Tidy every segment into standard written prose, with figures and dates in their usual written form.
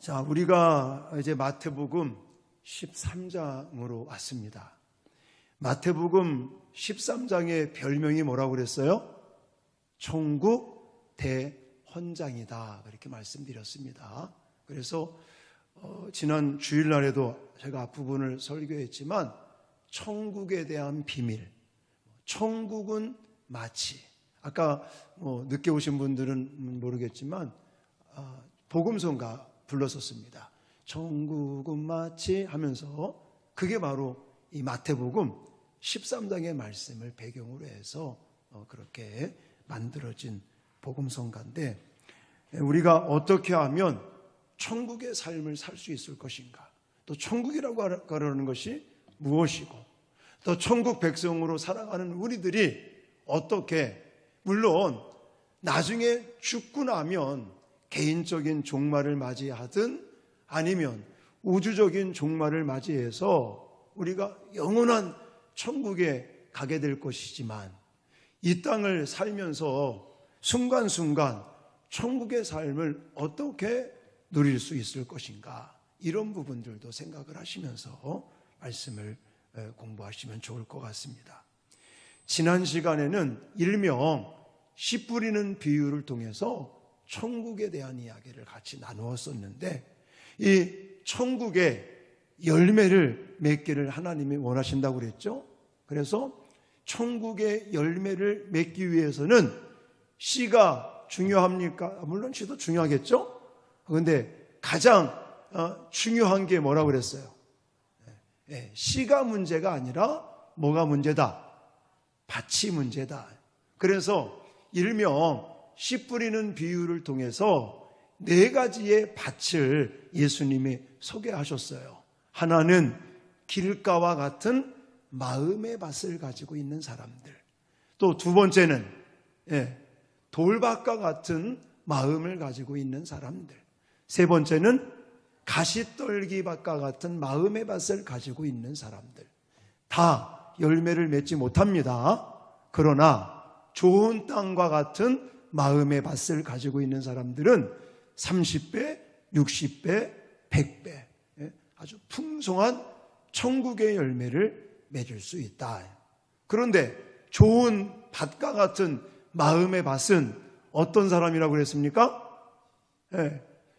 자, 우리가 이제 마태복음 13장으로 왔습니다. 마태복음 13장의 별명이 뭐라고 그랬어요? 천국 대헌장이다, 그렇게 말씀드렸습니다. 그래서 지난 주일날에도 제가 앞부분을 설교했지만 천국에 대한 비밀, 천국은 마치, 아까 늦게 오신 분들은 모르겠지만 복음성가 불렀었습니다. 천국은 마치 하면서, 그게 바로 이 마태복음 13장의 말씀을 배경으로 해서 그렇게 만들어진 복음성가인데, 우리가 어떻게 하면 천국의 삶을 살 수 있을 것인가, 또 천국이라고 가르는 것이 무엇이고, 또 천국 백성으로 살아가는 우리들이 어떻게, 물론 나중에 죽고 나면 개인적인 종말을 맞이하든 아니면 우주적인 종말을 맞이해서 우리가 영원한 천국에 가게 될 것이지만, 이 땅을 살면서 순간순간 천국의 삶을 어떻게 누릴 수 있을 것인가, 이런 부분들도 생각을 하시면서 말씀을 공부하시면 좋을 것 같습니다. 지난 시간에는 일명 씨 뿌리는 비유를 통해서 천국에 대한 이야기를 같이 나누었었는데, 이 천국의 열매를 맺기를 하나님이 원하신다고 그랬죠. 그래서 천국의 열매를 맺기 위해서는 씨가 중요합니까? 물론 씨도 중요하겠죠. 그런데 가장 중요한 게 뭐라고 그랬어요? 씨가 문제가 아니라 뭐가 문제다? 밭이 문제다. 그래서 일명 씨 뿌리는 비유를 통해서 네 가지의 밭을 예수님이 소개하셨어요. 하나는 길가와 같은 마음의 밭을 가지고 있는 사람들, 또 두 번째는 돌밭과 같은 마음을 가지고 있는 사람들, 세 번째는 가시떨기밭과 같은 마음의 밭을 가지고 있는 사람들. 다 열매를 맺지 못합니다. 그러나 좋은 땅과 같은 마음의 밭을 가지고 있는 사람들은 30배, 60배, 100배 아주 풍성한 천국의 열매를 맺을 수 있다. 그런데 좋은 밭과 같은 마음의 밭은 어떤 사람이라고 그랬습니까?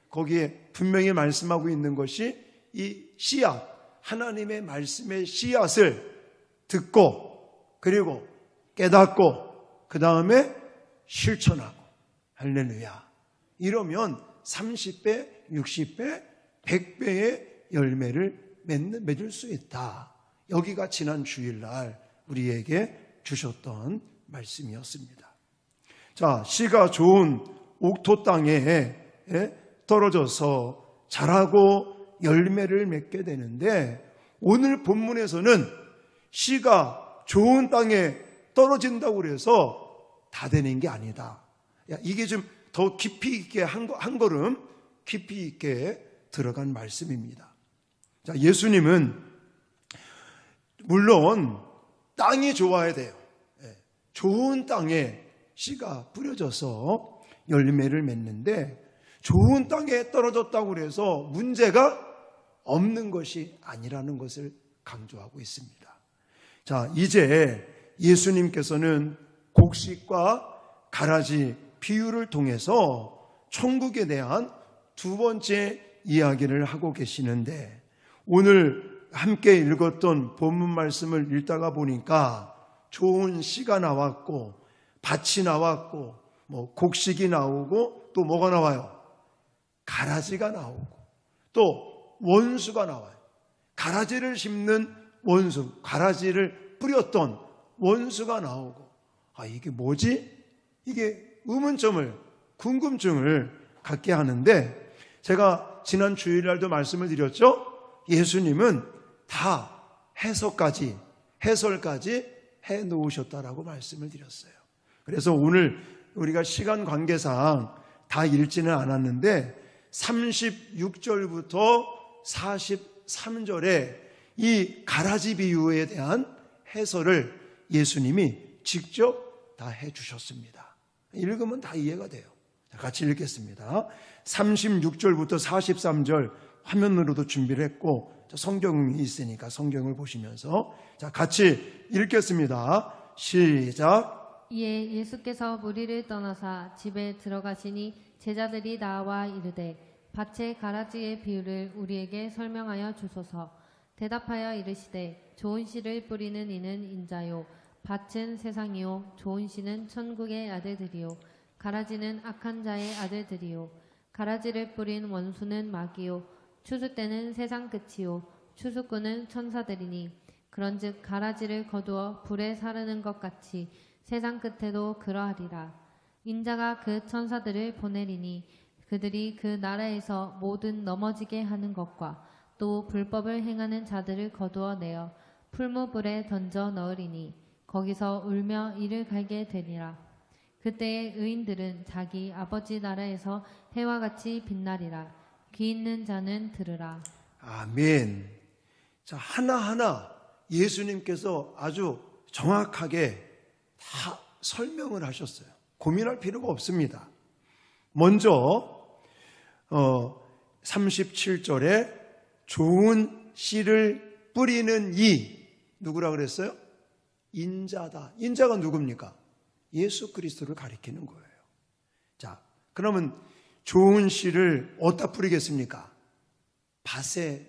거기에 분명히 말씀하고 있는 것이 이 씨앗, 하나님의 말씀의 씨앗을 듣고, 그리고 깨닫고, 그 다음에 실천하고, 할렐루야, 이러면 30배, 60배, 100배의 열매를 맺을 수 있다. 여기가 지난 주일날 우리에게 주셨던 말씀이었습니다. 자, 씨가 좋은 옥토 땅에 떨어져서 자라고 열매를 맺게 되는데, 오늘 본문에서는 씨가 좋은 땅에 떨어진다고 해서 다 되는 게 아니다. 이게 좀 더 깊이 있게 한 걸음 깊이 있게 들어간 말씀입니다. 자, 예수님은 물론 땅이 좋아야 돼요. 좋은 땅에 씨가 뿌려져서 열매를 맺는데, 좋은 땅에 떨어졌다고 해서 문제가 없는 것이 아니라는 것을 강조하고 있습니다. 자, 이제 예수님께서는 곡식과 가라지 비유를 통해서 천국에 대한 두 번째 이야기를 하고 계시는데, 오늘 함께 읽었던 본문 말씀을 읽다가 보니까 좋은 씨가 나왔고, 밭이 나왔고, 곡식이 나오고, 또 뭐가 나와요? 가라지가 나오고, 또 원수가 나와요. 가라지를 심는 원수, 가라지를 뿌렸던 원수가 나오고, 이게 뭐지? 이게 의문점을, 궁금증을 갖게 하는데, 제가 지난 주일날도 말씀을 드렸죠? 예수님은 다 해설까지 해 놓으셨다라고 말씀을 드렸어요. 그래서 오늘 우리가 시간 관계상 다 읽지는 않았는데 36절부터 43절에 이 가라지 비유에 대한 해설을 예수님이 직접 다 해주셨습니다. 읽으면 다 이해가 돼요. 같이 읽겠습니다. 36절부터 43절 화면으로도 준비를 했고 성경이 있으니까 성경을 보시면서 자, 같이 읽겠습니다. 시작. 이에 예수께서 무리를 떠나사 집에 들어가시니 제자들이 나와 이르되 밭의 가라지의 비유를 우리에게 설명하여 주소서. 대답하여 이르시되 좋은 씨를 뿌리는 이는 인자요 밭은 세상이요 좋은 씨는 천국의 아들들이요 가라지는 악한 자의 아들들이요 가라지를 뿌린 원수는 마귀요 추수 때는 세상 끝이요 추수꾼은 천사들이니 그런즉 가라지를 거두어 불에 사르는 것 같이 세상 끝에도 그러하리라. 인자가 그 천사들을 보내리니 그들이 그 나라에서 모든 넘어지게 하는 것과 또 불법을 행하는 자들을 거두어 내어 풀무불에 던져 넣으리니 거기서 울며 이를 갈게 되니라. 그때의 의인들은 자기 아버지 나라에서 해와 같이 빛나리라. 귀 있는 자는 들으라. 아멘. 자, 하나하나 예수님께서 아주 정확하게 다 설명을 하셨어요. 고민할 필요가 없습니다. 먼저 37절에 좋은 씨를 뿌리는 이 누구라 그랬어요? 인자다. 인자가 누굽니까? 예수 그리스도를 가리키는 거예요. 자, 그러면 좋은 씨를 어디다 뿌리겠습니까?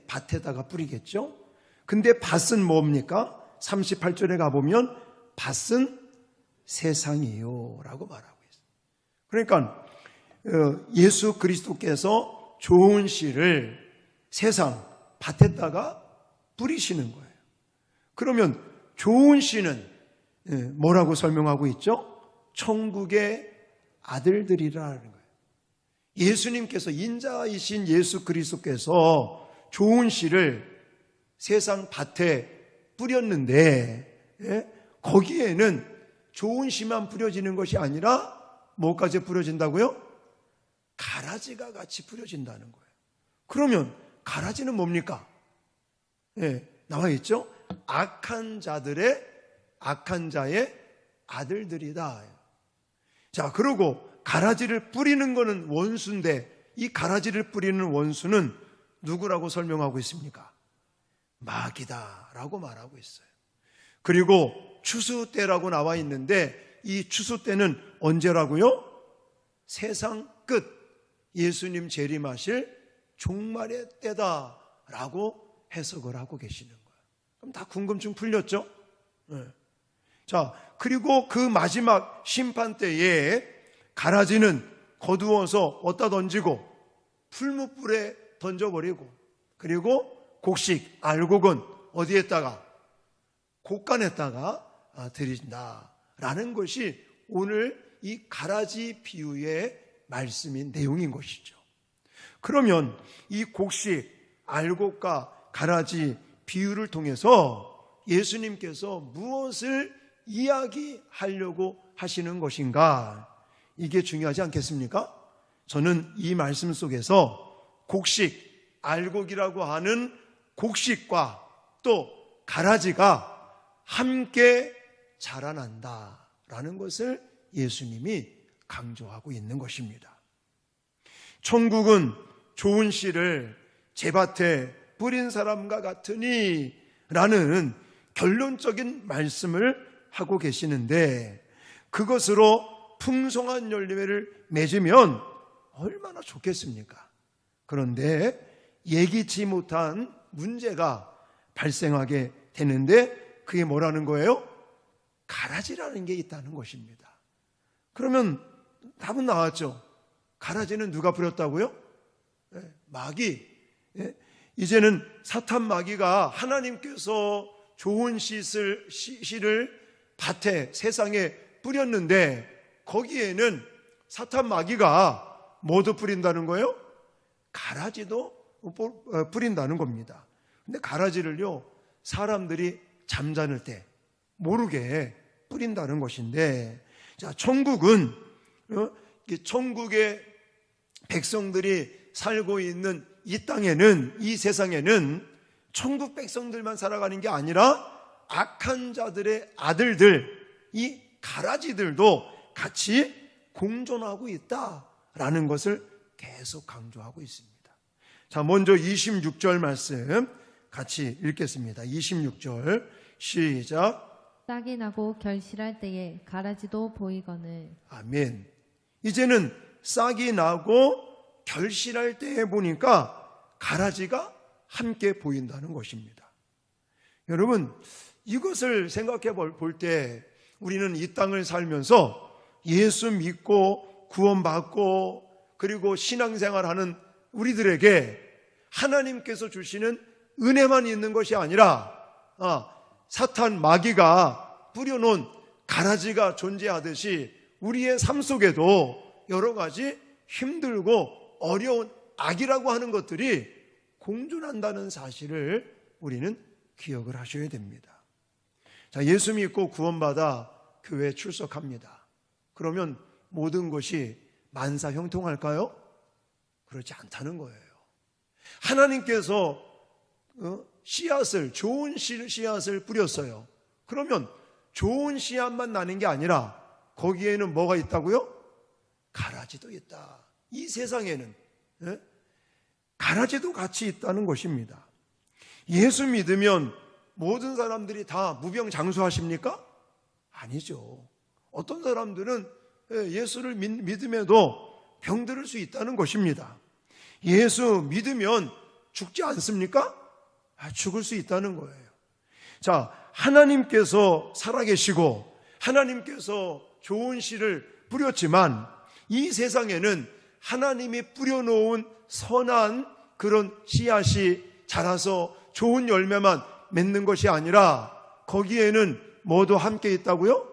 밭에다가 뿌리겠죠? 근데 밭은 뭡니까? 38절에 가보면 밭은 세상이요 라고 말하고 있어요. 그러니까 예수 그리스도께서 좋은 씨를 세상 밭에다가 뿌리시는 거예요. 그러면 좋은 씨는 뭐라고 설명하고 있죠? 천국의 아들들이라는 거예요. 예수님께서 인자이신 예수 그리스도께서 좋은 씨를 세상 밭에 뿌렸는데 거기에는 좋은 씨만 뿌려지는 것이 아니라 뭐까지 뿌려진다고요? 가라지가 같이 뿌려진다는 거예요. 그러면 가라지는 뭡니까? 나와 있죠? 악한 자의 아들들이다. 자, 그리고 가라지를 뿌리는 것은 원수인데 이 가라지를 뿌리는 원수는 누구라고 설명하고 있습니까? 마귀다라고 말하고 있어요. 그리고 추수 때라고 나와 있는데 이 추수 때는 언제라고요? 세상 끝, 예수님 재림하실 종말의 때다라고 해석을 하고 계시는 거예요. 그럼 다 궁금증 풀렸죠? 자, 그리고 그 마지막 심판 때에 가라지는 거두어서 어디다 던지고 풀무불에 던져버리고 그리고 곡식, 알곡은 어디에다가? 곡간에다가 드린다라는 것이 오늘 이 가라지 비유의 말씀인 내용인 것이죠. 그러면 이 곡식, 알곡과 가라지 비유를 통해서 예수님께서 무엇을 이야기하려고 하시는 것인가? 이게 중요하지 않겠습니까? 저는 이 말씀 속에서 곡식, 알곡이라고 하는 곡식과 또 가라지가 함께 자라난다라는 것을 예수님이 강조하고 있는 것입니다. 천국은 좋은 씨를 제 밭에 뿌린 사람과 같으니 라는 결론적인 말씀을 하고 계시는데 그것으로 풍성한 열매를 맺으면 얼마나 좋겠습니까? 그런데 예기치 못한 문제가 발생하게 되는데 그게 뭐라는 거예요? 가라지라는 게 있다는 것입니다. 그러면 답은 나왔죠. 가라지는 누가 뿌렸다고요? 마귀. 이제는 사탄 마귀가 하나님께서 좋은 씨를 밭에 세상에 뿌렸는데 거기에는 사탄 마귀가 뭐도 뿌린다는 거예요? 가라지도 뿌린다는 겁니다. 근데 가라지를요 사람들이 잠자는 때 모르게 뿌린다는 것인데, 자, 천국은 천국의 백성들이 살고 있는 이 땅에는, 이 세상에는 천국 백성들만 살아가는 게 아니라 악한 자들의 아들들, 이 가라지들도 같이 공존하고 라는 것을 계속 강조하고 있습니다. 자, 먼저 26절 말씀 같이 읽겠습니다. 26절 시작. 싹이 나고 결실할 때에 가라지도 보이거늘. 아멘. 이제는 싹이 나고 결실할 때에 보니까 가라지가 함께 보인다는 것입니다. 여러분, 이것을 생각해 볼 때 우리는 이 땅을 살면서 예수 믿고 구원받고 그리고 신앙생활하는 우리들에게 하나님께서 주시는 은혜만 있는 것이 아니라 사탄 마귀가 뿌려놓은 가라지가 존재하듯이 우리의 삶 속에도 여러 가지 힘들고 어려운 악이라고 하는 것들이 공존한다는 사실을 우리는 기억을 하셔야 됩니다. 자, 예수 믿고 구원받아 교회에 출석합니다. 그러면 모든 것이 만사형통할까요? 그렇지 않다는 거예요. 하나님께서 씨앗을, 좋은 씨앗을 뿌렸어요. 그러면 좋은 씨앗만 나는 게 아니라 거기에는 뭐가 있다고요? 가라지도 있다. 이 세상에는 가라지도 같이 있다는 것입니다. 예수 믿으면 모든 사람들이 다 무병장수하십니까? 아니죠. 어떤 사람들은 예수를 믿음에도 병들을 수 있다는 것입니다. 예수 믿으면 죽지 않습니까? 죽을 수 있다는 거예요. 자, 하나님께서 살아계시고 하나님께서 좋은 씨를 뿌렸지만 이 세상에는 하나님이 뿌려놓은 선한 그런 씨앗이 자라서 좋은 열매만 맺는 것이 아니라 거기에는 뭐도 함께 있다고요?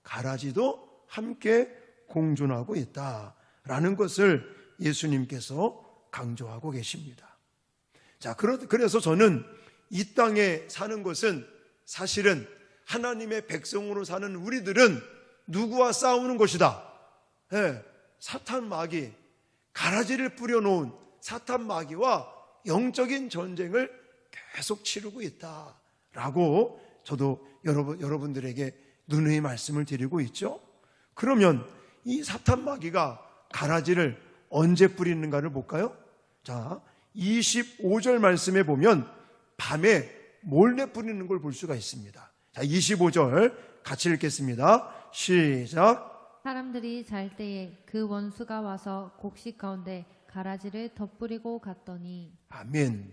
가라지도 함께 공존하고 있다라는 것을 예수님께서 강조하고 계십니다. 자, 그래서 저는 이 땅에 사는 것은 사실은 하나님의 백성으로 사는 우리들은 누구와 싸우는 것이다. 사탄 마귀, 가라지를 뿌려놓은 사탄 마귀와 영적인 전쟁을 계속 치르고 있다라고 저도 여러분들에게 누누이 말씀을 드리고 있죠. 그러면 이 사탄 마귀가 가라지를 언제 뿌리는가를 볼까요? 자, 25절 말씀에 보면 밤에 몰래 뿌리는 걸 볼 수가 있습니다. 자, 25절 같이 읽겠습니다. 시작. 사람들이 잘 때에 그 원수가 와서 곡식 가운데 가라지를 덧뿌리고 갔더니. 아멘.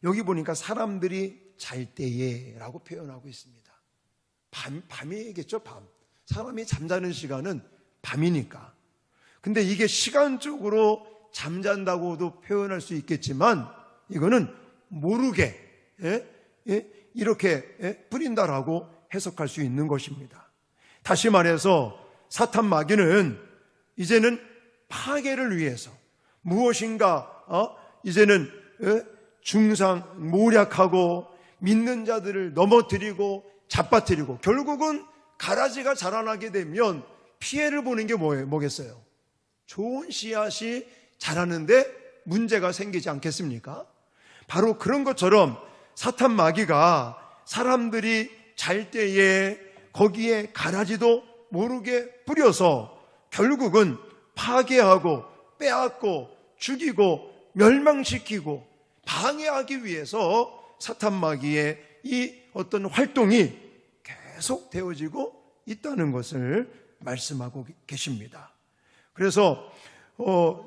여기 보니까 사람들이 잘 때에 라고 표현하고 있습니다. 밤이겠죠, 밤. 사람이 잠자는 시간은 밤이니까. 근데 이게 시간적으로 잠잔다고도 표현할 수 있겠지만 이거는 모르게 이렇게 뿌린다라고 해석할 수 있는 것입니다. 다시 말해서 사탄 마귀는 이제는 파괴를 위해서 무엇인가 이제는 모략하고 믿는 자들을 넘어뜨리고 잡아뜨리고 결국은 가라지가 자라나게 되면 피해를 보는 게 뭐겠어요? 좋은 씨앗이 자라는데 문제가 생기지 않겠습니까? 바로 그런 것처럼 사탄 마귀가 사람들이 잘 때에 거기에 가라지도 모르게 뿌려서 결국은 파괴하고 빼앗고 죽이고 멸망시키고 방해하기 위해서 사탄 마귀의 이 어떤 활동이 계속 되어지고 있다는 것을 말씀하고 계십니다. 그래서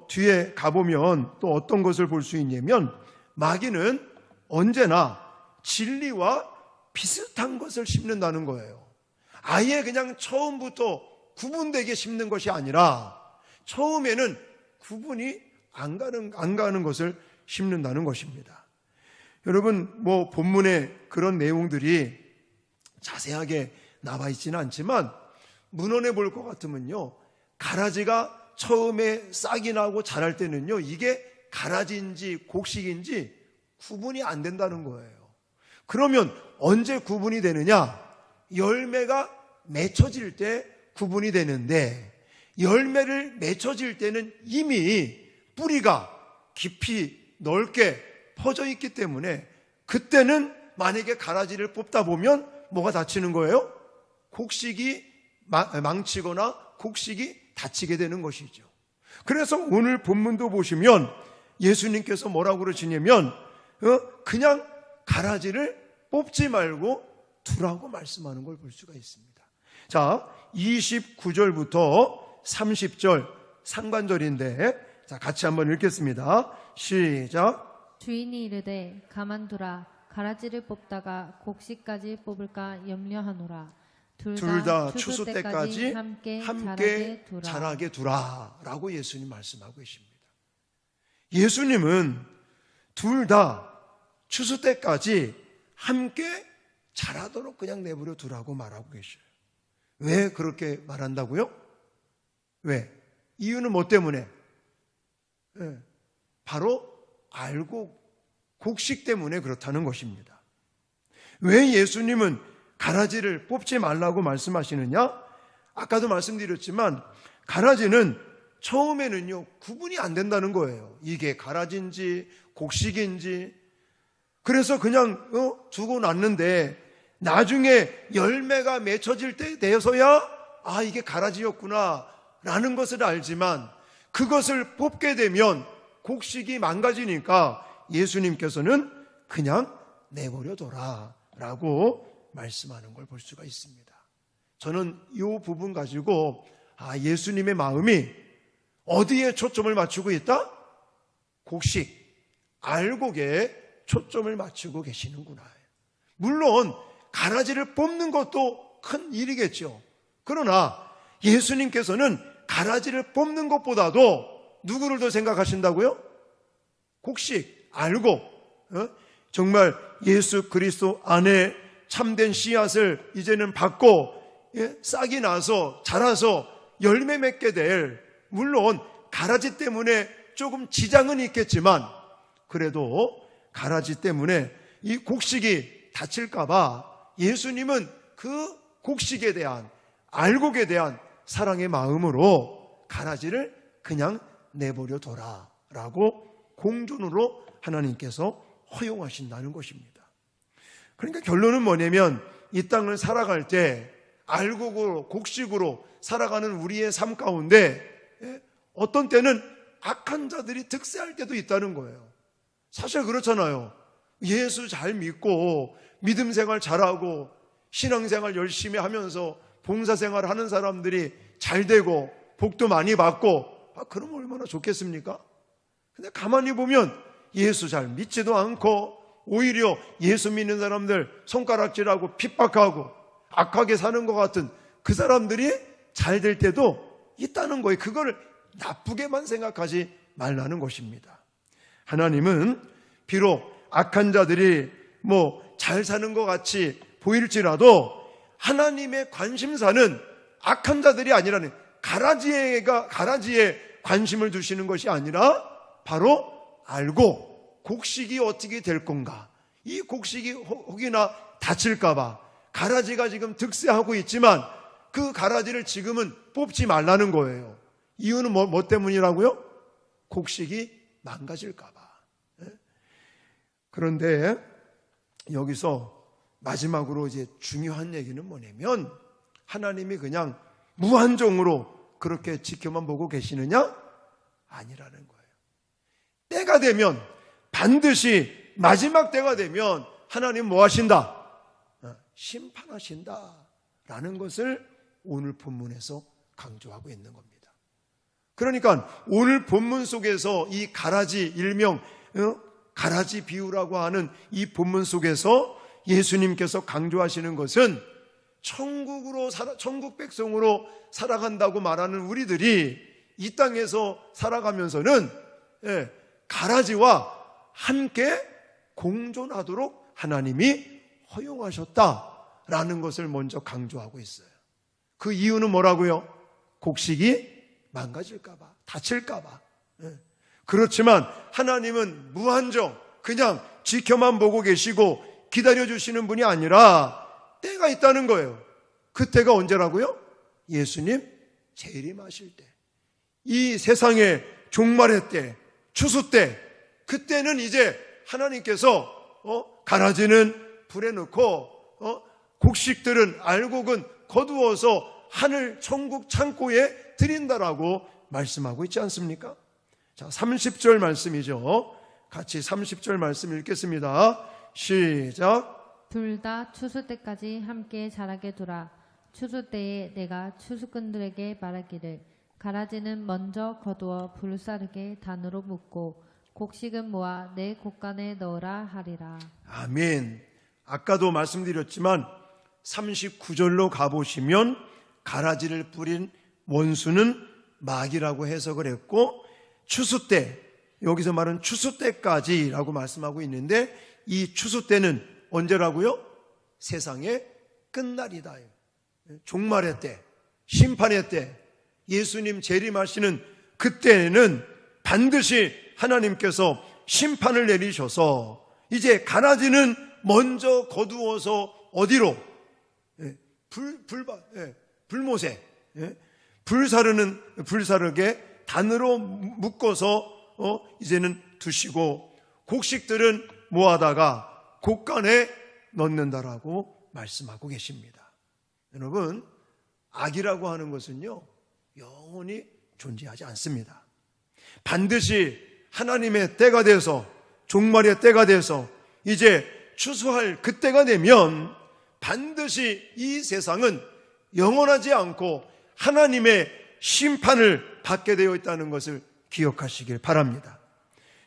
뒤에 가보면 또 어떤 것을 볼 수 있냐면 마귀는 언제나 진리와 비슷한 것을 심는다는 거예요. 아예 그냥 처음부터 구분되게 심는 것이 아니라 처음에는 구분이 안 가는 것을 심는다는 것입니다. 여러분, 본문에 그런 내용들이 자세하게 나와 있지는 않지만 문헌에 볼 것 같으면요, 가라지가 처음에 싹이 나고 자랄 때는요, 이게 가라지인지 곡식인지 구분이 안 된다는 거예요. 그러면 언제 구분이 되느냐? 열매가 맺혀질 때 구분이 되는데, 열매를 맺혀질 때는 이미 뿌리가 깊이 넓게 퍼져 있기 때문에 그때는 만약에 가라지를 뽑다 보면 뭐가 다치는 거예요? 곡식이 망치거나 곡식이 다치게 되는 것이죠. 그래서 오늘 본문도 보시면 예수님께서 뭐라고 그러시냐면 그냥 가라지를 뽑지 말고 두라고 말씀하는 걸 볼 수가 있습니다. 자, 29절부터 30절 상관절인데, 자, 같이 한번 읽겠습니다. 시작. 주인이 이르되 가만두라. 가라지를 뽑다가 곡식까지 뽑을까 염려하노라. 둘 다 추수 때까지 함께 자라게 두라 라고 예수님 말씀하고 계십니다. 예수님은 둘 다 추수 때까지 함께 자라도록 그냥 내버려 두라고 말하고 계셔요. 왜 그렇게 말한다고요? 왜? 이유는 뭐 때문에? 바로 알고 곡식 때문에 그렇다는 것입니다. 왜 예수님은 가라지를 뽑지 말라고 말씀하시느냐? 아까도 말씀드렸지만 가라지는 처음에는요 구분이 안 된다는 거예요. 이게 가라지인지 곡식인지. 그래서 그냥 두고 놨는데 나중에 열매가 맺혀질 때 되어서야 이게 가라지였구나 라는 것을 알지만, 그것을 뽑게 되면 곡식이 망가지니까 예수님께서는 그냥 내버려둬라 라고 말씀하는 걸 볼 수가 있습니다. 저는 이 부분 가지고 예수님의 마음이 어디에 초점을 맞추고 있다? 곡식, 알곡에 초점을 맞추고 계시는구나. 물론 가라지를 뽑는 것도 큰 일이겠죠. 그러나 예수님께서는 가라지를 뽑는 것보다도 누구를 더 생각하신다고요? 곡식, 알곡, 정말 예수 그리스도 안에 참된 씨앗을 이제는 받고 싹이 나서 자라서 열매 맺게 될, 물론 가라지 때문에 조금 지장은 있겠지만 그래도 가라지 때문에 이 곡식이 다칠까 봐 예수님은 그 곡식에 대한, 알곡에 대한 사랑의 마음으로 가라지를 그냥 내버려 둬라 라고 공존으로 하나님께서 허용하신다는 것입니다. 그러니까 결론은 뭐냐면 이 땅을 살아갈 때 알곡으로, 곡식으로 살아가는 우리의 삶 가운데 어떤 때는 악한 자들이 득세할 때도 있다는 거예요. 사실 그렇잖아요. 예수 잘 믿고 믿음 생활 잘하고 신앙생활 열심히 하면서 봉사생활 하는 사람들이 잘 되고 복도 많이 받고 그러면 얼마나 좋겠습니까? 근데 가만히 보면 예수 잘 믿지도 않고 오히려 예수 믿는 사람들 손가락질하고 핍박하고 악하게 사는 것 같은 그 사람들이 잘 될 때도 있다는 거예요. 그걸 나쁘게만 생각하지 말라는 것입니다. 하나님은 비록 악한 자들이 잘 사는 것 같이 보일지라도 하나님의 관심사는 악한 자들이 아니라는, 가라지에 관심을 두시는 것이 아니라 바로 알고 곡식이 어떻게 될 건가, 이 곡식이 혹이나 다칠까봐 가라지가 지금 득세하고 있지만 그 가라지를 지금은 뽑지 말라는 거예요. 이유는 뭐 때문이라고요? 곡식이 망가질까봐. 그런데 여기서 마지막으로 이제 중요한 얘기는 뭐냐면 하나님이 그냥 무한정으로 그렇게 지켜만 보고 계시느냐? 아니라는 거예요. 때가 되면, 반드시 마지막 때가 되면 하나님 뭐 하신다? 심판하신다 라는 것을 오늘 본문에서 강조하고 있는 겁니다. 그러니까 오늘 본문 속에서 이 가라지, 일명 가라지 비유라고 하는 이 본문 속에서 예수님께서 강조하시는 것은 천국 백성으로 살아간다고 말하는 우리들이 이 땅에서 살아가면서는 가라지와 함께 공존하도록 하나님이 허용하셨다라는 것을 먼저 강조하고 있어요. 그 이유는 뭐라고요? 곡식이 망가질까봐, 다칠까봐. 그렇지만 하나님은 무한정 그냥 지켜만 보고 계시고 기다려주시는 분이 아니라 때가 있다는 거예요. 그 때가 언제라고요? 예수님 재림하실 때, 이 세상의 종말의 때, 추수 때, 그때는 이제 하나님께서 가라지는 불에 넣고 곡식들은, 알곡은 거두어서 하늘 천국 창고에 드린다라고 말씀하고 있지 않습니까? 자, 30절 말씀이죠. 같이 30절 말씀 읽겠습니다. 시작. 둘 다 추수 때까지 함께 자라게 두라. 추수 때에 내가 추수꾼들에게 말하기를 가라지는 먼저 거두어 불사르게 단으로 묶고 곡식은 모아 내 곡간에 넣으라 하리라. 아멘. 아까도 말씀드렸지만 39절로 가보시면 가라지를 뿌린 원수는 마귀라고 해석을 했고, 추수 때, 여기서 말은 추수 때까지라고 말씀하고 있는데, 이 추수 때는 언제라고요? 세상의 끝날이다. 종말의 때, 심판의 때, 예수님 재림하시는 그때는 반드시 하나님께서 심판을 내리셔서 이제 가라지는 먼저 거두어서 어디로? 불못에, 불사르게 단으로 묶어서 이제는 두시고, 곡식들은 모아다가 곡간에 넣는다라고 말씀하고 계십니다. 여러분, 악이라고 하는 것은요, 영원히 존재하지 않습니다. 반드시 하나님의 때가 돼서, 종말의 때가 돼서 이제 추수할 그때가 되면 반드시 이 세상은 영원하지 않고 하나님의 심판을 받게 되어 있다는 것을 기억하시길 바랍니다.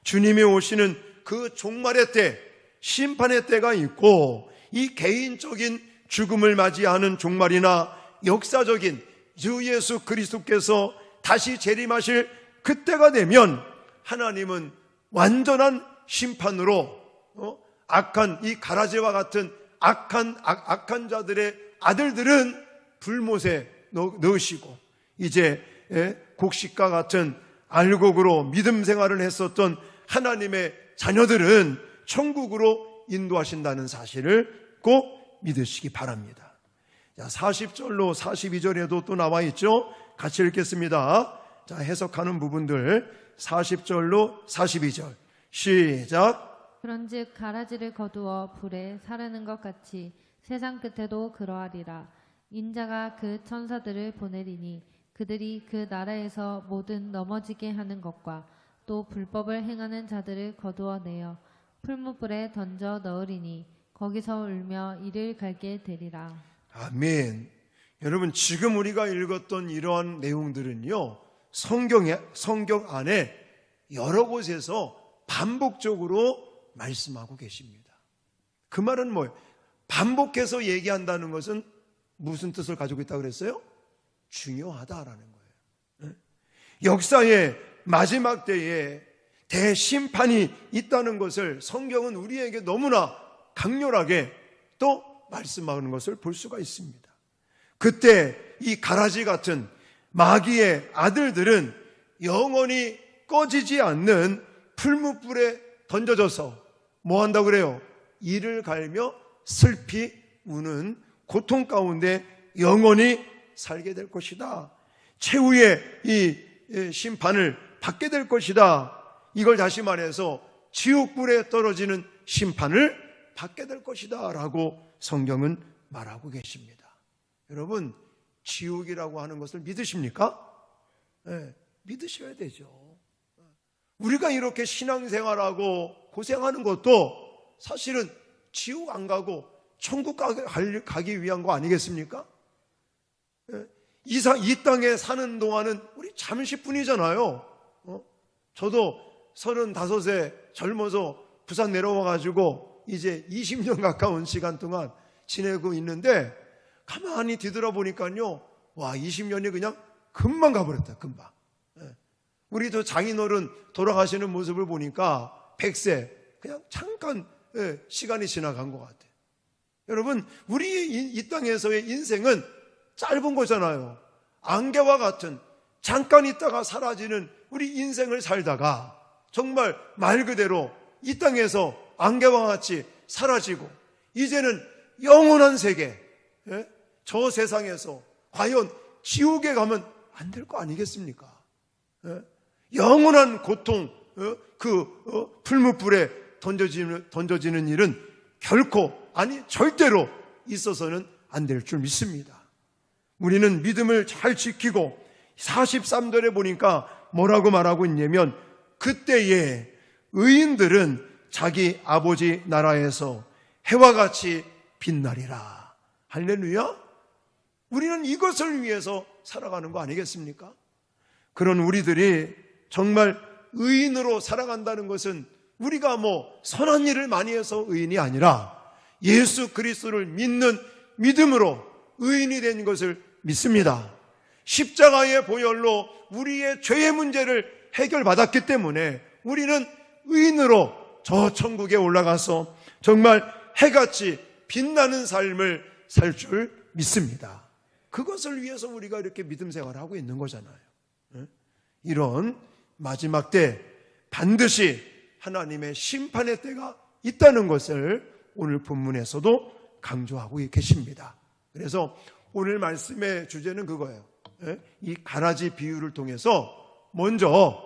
주님이 오시는 그 종말의 때, 심판의 때가 있고, 이 개인적인 죽음을 맞이하는 종말이나 역사적인 주 예수 그리스도께서 다시 재림하실 그때가 되면 하나님은 완전한 심판으로 악한 이 가라지와 같은 악한 자들의 아들들은 불못에 넣으시고, 이제 곡식과 같은 알곡으로 믿음 생활을 했었던 하나님의 자녀들은 천국으로 인도하신다는 사실을 꼭 믿으시기 바랍니다. 자, 40절로 42절에도 또 나와 있죠. 같이 읽겠습니다. 자, 해석하는 부분들 40절로 42절 시작. 그런즉 가라지를 거두어 불에 사르는 것 같이 세상 끝에도 그러하리라. 인자가 그 천사들을 보내리니 그들이 그 나라에서 모든 넘어지게 하는 것과 또 불법을 행하는 자들을 거두어내어 풀무불에 던져 넣으리니 거기서 울며 이를 갈게 되리라. 아멘. 여러분, 지금 우리가 읽었던 이러한 내용들은요, 성경 안에 여러 곳에서 반복적으로 말씀하고 계십니다. 그 말은 뭐예요? 반복해서 얘기한다는 것은 무슨 뜻을 가지고 있다고 그랬어요? 중요하다라는 거예요. 역사의 마지막 때에 대심판이 있다는 것을 성경은 우리에게 너무나 강렬하게 또 말씀하는 것을 볼 수가 있습니다. 그때 이 가라지 같은 마귀의 아들들은 영원히 꺼지지 않는 풀무불에 던져져서 뭐 한다고 그래요? 이를 갈며 슬피 우는 고통 가운데 영원히 살게 될 것이다. 최후의 이 심판을 받게 될 것이다. 이걸 다시 말해서 지옥불에 떨어지는 심판을 받게 될 것이다 라고 성경은 말하고 계십니다. 여러분, 지옥이라고 하는 것을 믿으십니까? 네, 믿으셔야 되죠. 우리가 이렇게 신앙생활하고 고생하는 것도 사실은 지옥 안 가고 천국 가기 위한 거 아니겠습니까? 이 땅에 사는 동안은 우리 잠시뿐이잖아요. 저도 35세 젊어서 부산 내려와가지고 이제 20년 가까운 시간 동안 지내고 있는데, 가만히 뒤돌아보니까요, 와, 20년이 그냥 금방 가버렸다, 금방. 우리 저 장인어른 돌아가시는 모습을 보니까 100세, 그냥 잠깐 시간이 지나간 것 같아요. 여러분, 우리 이 땅에서의 인생은 짧은 거잖아요. 안개와 같은 잠깐 있다가 사라지는 우리 인생을 살다가 정말 말 그대로 이 땅에서 안개와 같이 사라지고 이제는 영원한 세계, 저 세상에서 과연 지옥에 가면 안 될 거 아니겠습니까? 영원한 고통, 풀무불에 던져지는 일은 결코, 아니 절대로 있어서는 안 될 줄 믿습니다. 우리는 믿음을 잘 지키고 43절에 보니까 뭐라고 말하고 있냐면 그때에 의인들은 자기 아버지 나라에서 해와 같이 빛나리라. 할렐루야. 우리는 이것을 위해서 살아가는 거 아니겠습니까? 그런 우리들이 정말 의인으로 살아간다는 것은 우리가 선한 일을 많이 해서 의인이 아니라 예수 그리스도를 믿는 믿음으로 의인이 된 것을 믿습니다. 십자가의 보혈로 우리의 죄의 문제를 해결받았기 때문에 우리는 의인으로 저 천국에 올라가서 정말 해같이 빛나는 삶을 살 줄 믿습니다. 그것을 위해서 우리가 이렇게 믿음 생활을 하고 있는 거잖아요. 이런 마지막 때 반드시 하나님의 심판의 때가 있다는 것을 오늘 본문에서도 강조하고 계십니다. 그래서 오늘 말씀의 주제는 그거예요. 이 가라지 비유를 통해서 먼저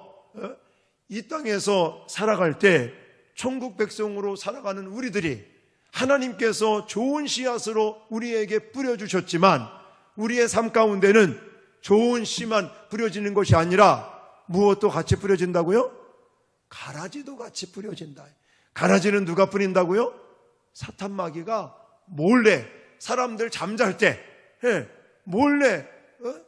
이 땅에서 살아갈 때 천국 백성으로 살아가는 우리들이 하나님께서 좋은 씨앗으로 우리에게 뿌려주셨지만 우리의 삶 가운데는 좋은 씨만 뿌려지는 것이 아니라 무엇도 같이 뿌려진다고요? 가라지도 같이 뿌려진다. 가라지는 누가 뿌린다고요? 사탄 마귀가 몰래 사람들 잠잘 때 몰래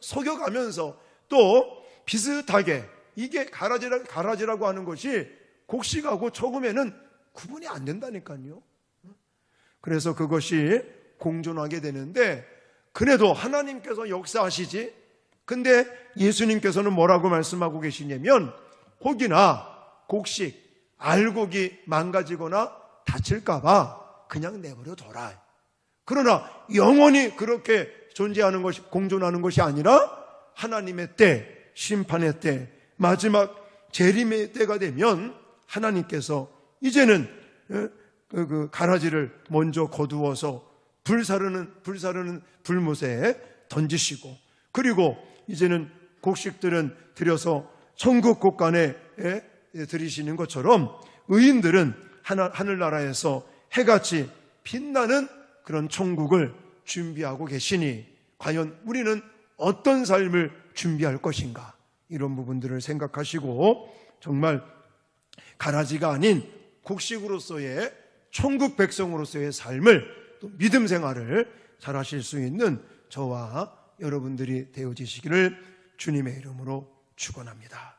속여가면서 또 비슷하게 이게 가라지라고 하는 것이 곡식하고 초금에는 구분이 안 된다니까요. 그래서 그것이 공존하게 되는데 그래도 하나님께서 역사하시지. 근데 예수님께서는 뭐라고 말씀하고 계시냐면 혹이나 곡식, 알곡이 망가지거나 다칠까 봐 그냥 내버려 둬라. 그러나 영원히 그렇게 존재하는 것이 공존하는 것이 아니라 하나님의 때, 심판의 때, 마지막 재림의 때가 되면 하나님께서 이제는 그 가라지를 먼저 거두어서 불사르는 불못에 던지시고 그리고 이제는 곡식들은 들여서 천국 곳간에 들이시는 것처럼 의인들은 하늘나라에서 해같이 빛나는 그런 천국을 준비하고 계시니 과연 우리는 어떤 삶을 준비할 것인가 이런 부분들을 생각하시고 정말 가라지가 아닌 곡식으로서의 천국 백성으로서의 삶을 또 믿음 생활을 잘 하실 수 있는 저와 여러분들이 되어지시기를 주님의 이름으로 축원합니다.